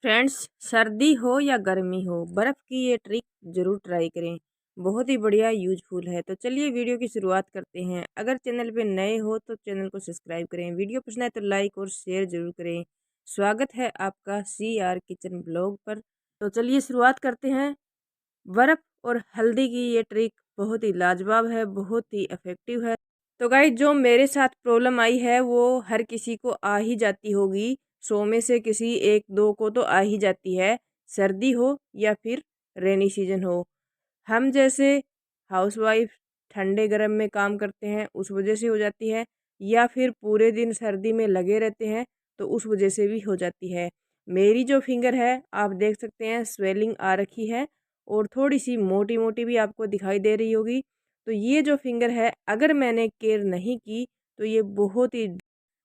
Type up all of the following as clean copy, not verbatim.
Friends, सर्दी हो या गर्मी हो, बर्फ़ की ये ट्रिक ज़रूर ट्राई करें। बहुत ही बढ़िया यूज़फुल है। तो चलिए वीडियो की शुरुआत करते हैं। अगर चैनल पे नए हो तो चैनल को सब्सक्राइब करें, वीडियो पसंद आए तो लाइक और शेयर ज़रूर करें। स्वागत है आपका CR किचन ब्लॉग पर। तो चलिए शुरुआत करते हैं। बर्फ़ और हल्दी की ये ट्रिक बहुत ही लाजवाब है, बहुत ही इफ़ेक्टिव है। तो गाइस, जो मेरे साथ प्रॉब्लम आई है वो हर किसी को आ ही जाती होगी। 100 में से किसी 1-2 को तो आ ही जाती है, सर्दी हो या फिर रेनी सीजन हो। हम जैसे हाउसवाइफ ठंडे गर्म में काम करते हैं उस वजह से हो जाती है, या फिर पूरे दिन सर्दी में लगे रहते हैं तो उस वजह से भी हो जाती है। मेरी जो फिंगर है आप देख सकते हैं, स्वेलिंग आ रखी है और थोड़ी सी मोटी मोटी भी आपको दिखाई दे रही होगी। तो ये जो फिंगर है, अगर मैंने केयर नहीं की तो ये बहुत ही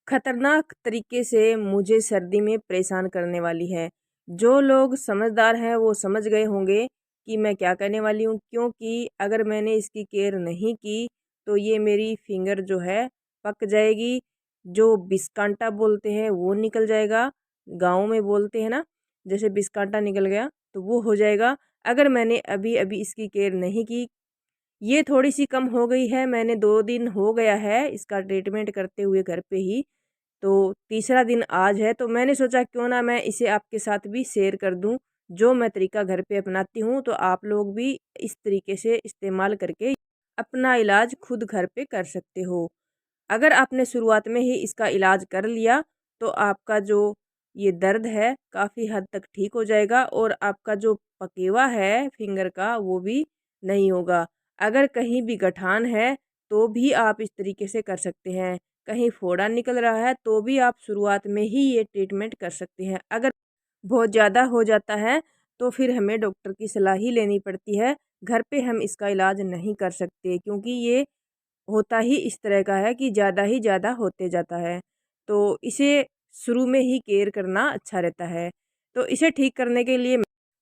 खतरनाक तरीके से मुझे सर्दी में परेशान करने वाली है। जो लोग समझदार हैं वो समझ गए होंगे कि मैं क्या कहने वाली हूँ, क्योंकि अगर मैंने इसकी केयर नहीं की तो ये मेरी फिंगर जो है पक जाएगी। जो बिस्कांटा बोलते हैं वो निकल जाएगा, गाँव में बोलते हैं ना, जैसे बिस्कांटा निकल गया तो वो हो जाएगा। अगर मैंने अभी अभी इसकी केयर नहीं की। ये थोड़ी-सी कम हो गई है, मैंने 2 दिन हो गया है इसका ट्रीटमेंट करते हुए घर पे ही, तो तीसरा दिन आज है। तो मैंने सोचा क्यों ना मैं इसे आपके साथ भी शेयर कर दूँ, जो मैं तरीका घर पे अपनाती हूँ, तो आप लोग भी इस तरीके से इस्तेमाल करके अपना इलाज खुद घर पे कर सकते हो। अगर आपने शुरुआत में ही इसका इलाज कर लिया, तो आपका जो ये दर्द है काफ़ी हद तक ठीक हो जाएगा और आपका जो पकेवा है फिंगर का वो भी नहीं होगा। अगर कहीं भी गठान है तो भी आप इस तरीके से कर सकते हैं। कहीं फोड़ा निकल रहा है तो भी आप शुरुआत में ही ये ट्रीटमेंट कर सकते हैं। अगर बहुत ज़्यादा हो जाता है तो फिर हमें डॉक्टर की सलाह ही लेनी पड़ती है। घर पे हम इसका इलाज नहीं कर सकते, क्योंकि ये होता ही इस तरह का है कि ज़्यादा ही ज़्यादा होते जाता है। तो इसे शुरू में ही केयर करना अच्छा रहता है। तो इसे ठीक करने के लिए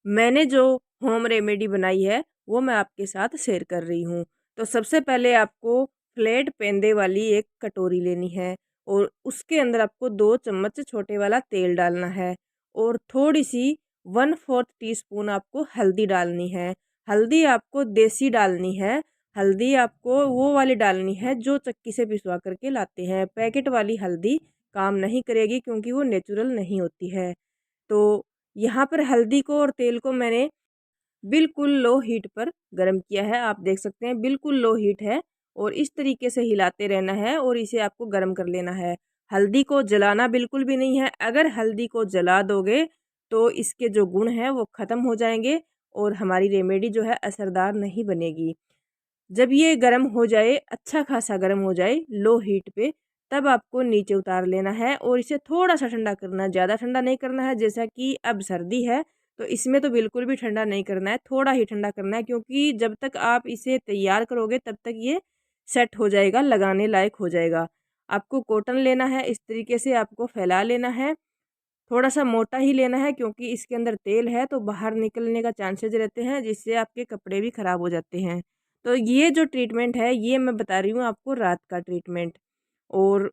मैंने जो होम रेमेडी बनाई है वो मैं आपके साथ शेयर कर रही हूँ। तो सबसे पहले आपको फ्लैट पेंदे वाली एक कटोरी लेनी है और उसके अंदर आपको 2 चम्मच छोटे वाला तेल डालना है और थोड़ी सी 1/4 टीस्पून आपको हल्दी डालनी है। हल्दी आपको देसी डालनी है। हल्दी आपको वो वाली डालनी है जो चक्की से पिसवा करके लाते हैं। पैकेट वाली हल्दी काम नहीं करेगी, क्योंकि वो नेचुरल नहीं होती है। तो यहाँ पर हल्दी को और तेल को मैंने बिल्कुल लो हीट पर गरम किया है। आप देख सकते हैं बिल्कुल लो हीट है और इस तरीके से हिलाते रहना है और इसे आपको गरम कर लेना है। हल्दी को जलाना बिल्कुल भी नहीं है। अगर हल्दी को जला दोगे तो इसके जो गुण हैं वो ख़त्म हो जाएंगे और हमारी रेमेडी जो है असरदार नहीं बनेगी। जब ये गर्म हो जाए, अच्छा खासा गर्म हो जाए लो हीट पे, तब आपको नीचे उतार लेना है और इसे थोड़ा-सा ठंडा करना है, ज़्यादा ठंडा नहीं करना है। जैसा कि अब सर्दी है, तो इसमें तो बिल्कुल भी ठंडा नहीं करना है, थोड़ा ही ठंडा करना है, क्योंकि जब तक आप इसे तैयार करोगे तब तक ये सेट हो जाएगा, लगाने लायक हो जाएगा। आपको कॉटन लेना है, इस तरीके से आपको फैला लेना है। थोड़ा-सा मोटा ही लेना है, क्योंकि इसके अंदर तेल है तो बाहर निकलने का चांसेज़ रहते हैं, जिससे आपके कपड़े भी ख़राब हो जाते हैं। तो ये जो ट्रीटमेंट है ये मैं बता रही हूँ आपको रात का ट्रीटमेंट, और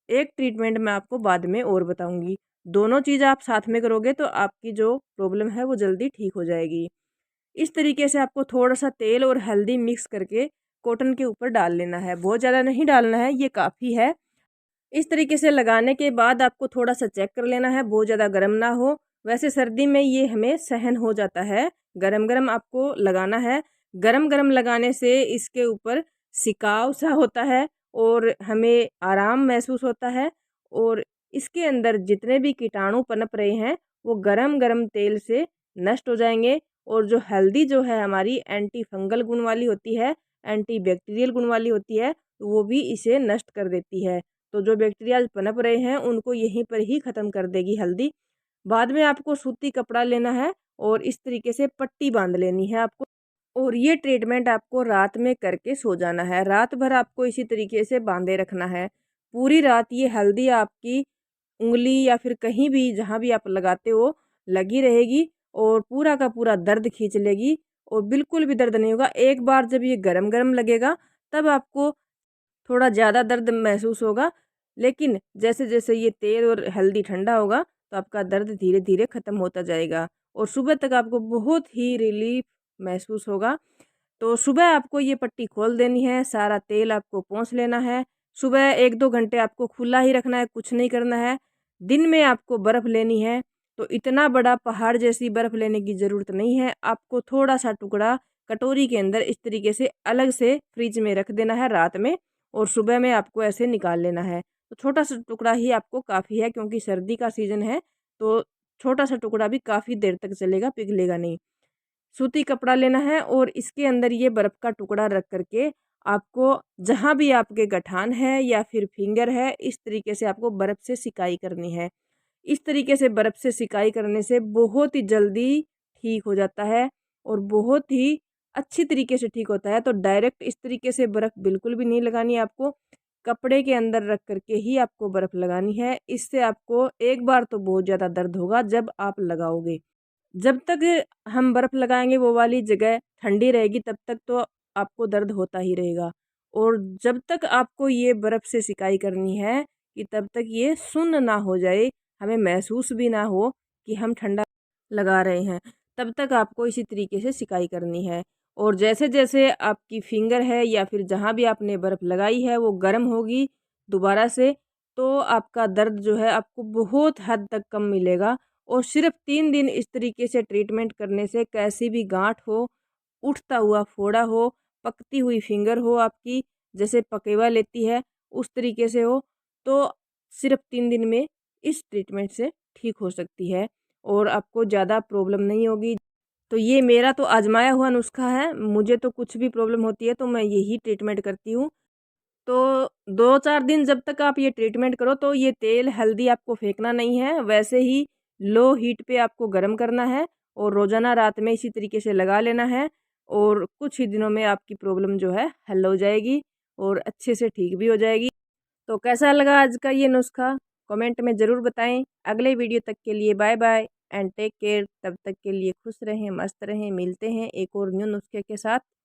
एक ट्रीटमेंट मैं आपको बाद में और बताऊँगी। दोनों चीज़ आप साथ में करोगे तो आपकी जो प्रॉब्लम है वो जल्दी ठीक हो जाएगी। इस तरीके से आपको थोड़ा-सा तेल और हल्दी मिक्स करके कॉटन के ऊपर डाल लेना है। बहुत ज़्यादा नहीं डालना है, ये काफ़ी है। इस तरीके से लगाने के बाद आपको थोड़ा-सा चेक कर लेना है, बहुत ज़्यादा गर्म ना हो। वैसे सर्दी में ये हमें सहन हो जाता है, गरम-गरम आपको लगाना है। गरम-गरम लगाने से इसके ऊपर सिकाव-सा होता है और हमें आराम महसूस होता है और इसके अंदर जितने भी कीटाणु पनप रहे हैं, वो गरम-गरम तेल से नष्ट हो जाएँगे। और जो हल्दी जो है हमारी एंटी फंगल गुण वाली होती है, एंटी बैक्टीरियल गुण वाली होती है, वो भी इसे नष्ट कर देती है। तो जो बैक्टीरिया पनप रहे हैं उनको यहीं पर ही ख़त्म कर देगी हल्दी। बाद में आपको सूती कपड़ा लेना है और इस तरीके से पट्टी बांध लेनी है आपको, और ये ट्रीटमेंट आपको रात में करके सो जाना है। रात भर आपको इसी तरीके से बांधे रखना है। पूरी रात ये हल्दी आपकी उँगली या फिर कहीं भी जहाँ भी आप लगाते हो लगी रहेगी और पूरा का पूरा दर्द खींच लेगी और बिल्कुल भी दर्द नहीं होगा। एक बार जब ये गरम-गरम लगेगा तब आपको थोड़ा ज़्यादा दर्द महसूस होगा, लेकिन जैसे-जैसे ये तेल और हल्दी ठंडा होगा तो आपका दर्द धीरे धीरे ख़त्म होता जाएगा और सुबह तक आपको बहुत ही रिलीफ महसूस होगा। तो सुबह आपको ये पट्टी खोल देनी है, सारा तेल आपको पोंछ लेना है। सुबह 1-2 घंटे आपको खुला ही रखना है, कुछ नहीं करना है। दिन में आपको बर्फ़ लेनी है, तो इतना बड़ा पहाड़ जैसी बर्फ़ लेने की ज़रूरत नहीं है। आपको थोड़ा-सा टुकड़ा कटोरी के अंदर इस तरीके से अलग से फ्रिज में रख देना है रात में और सुबह में आपको ऐसे निकाल लेना है। तो छोटा-सा टुकड़ा ही आपको काफ़ी है, क्योंकि सर्दी का सीज़न है, तो छोटा-सा टुकड़ा भी काफ़ी देर तक चलेगा, पिघलेगा नहीं। सूती कपड़ा लेना है और इसके अंदर ये बर्फ़ का टुकड़ा रख कर के आपको जहाँ भी आपके गठान है या फिर फिंगर है, इस तरीके से आपको बर्फ़ से सिकाई करनी है। इस तरीके से बर्फ़ से सिकाई करने से बहुत ही जल्दी ठीक हो जाता है और बहुत ही अच्छी तरीके से ठीक होता है। तो डायरेक्ट इस तरीके से बर्फ़ बिल्कुल भी नहीं लगानी है आपको, कपड़े के अंदर रख कर के ही आपको बर्फ़ लगानी है। इससे आपको एक बार तो बहुत ज़्यादा दर्द होगा जब आप लगाओगे। जब तक हम बर्फ़ लगाएँगे वो वाली जगह ठंडी रहेगी तब तक तो आपको दर्द होता ही रहेगा और जब तक आपको ये बर्फ़ से सिकाई करनी है कि तब तक ये सुन्न ना हो जाए, हमें महसूस भी ना हो कि हम ठंडा लगा रहे हैं, तब तक आपको इसी तरीके से सिकाई करनी है। और जैसे-जैसे आपकी फिंगर है या फिर जहाँ भी आपने बर्फ़ लगाई है वो गर्म होगी दोबारा से, तो आपका दर्द जो है आपको बहुत हद तक कम मिलेगा। और सिर्फ 3 दिन इस तरीके से ट्रीटमेंट करने से कैसी भी गाँठ हो, उठता हुआ फोड़ा हो, पकती हुई फिंगर हो आपकी, जैसे पकेवा लेती है उस तरीके से हो, तो सिर्फ 3 दिन में इस ट्रीटमेंट से ठीक हो सकती है और आपको ज़्यादा प्रॉब्लम नहीं होगी। तो ये मेरा तो आज़माया हुआ नुस्खा है, मुझे तो कुछ भी प्रॉब्लम होती है तो मैं यही ट्रीटमेंट करती हूँ। तो 2-4 दिन जब तक आप ये ट्रीटमेंट करो तो ये तेल, हल्दी आपको फेंकना नहीं है, वैसे ही लो हीट पे आपको गरम करना है और रोज़ाना रात में इसी तरीके से लगा लेना है और कुछ ही दिनों में आपकी प्रॉब्लम जो है हल हो जाएगी और अच्छे से ठीक भी हो जाएगी। तो कैसा लगा आज का ये नुस्खा? कमेंट में ज़रूर बताएँ। अगले वीडियो तक के लिए bye bye and take care. तब तक के लिए खुश रहें, मस्त रहें। मिलते हैं एक और न्यू नुस्खे के साथ।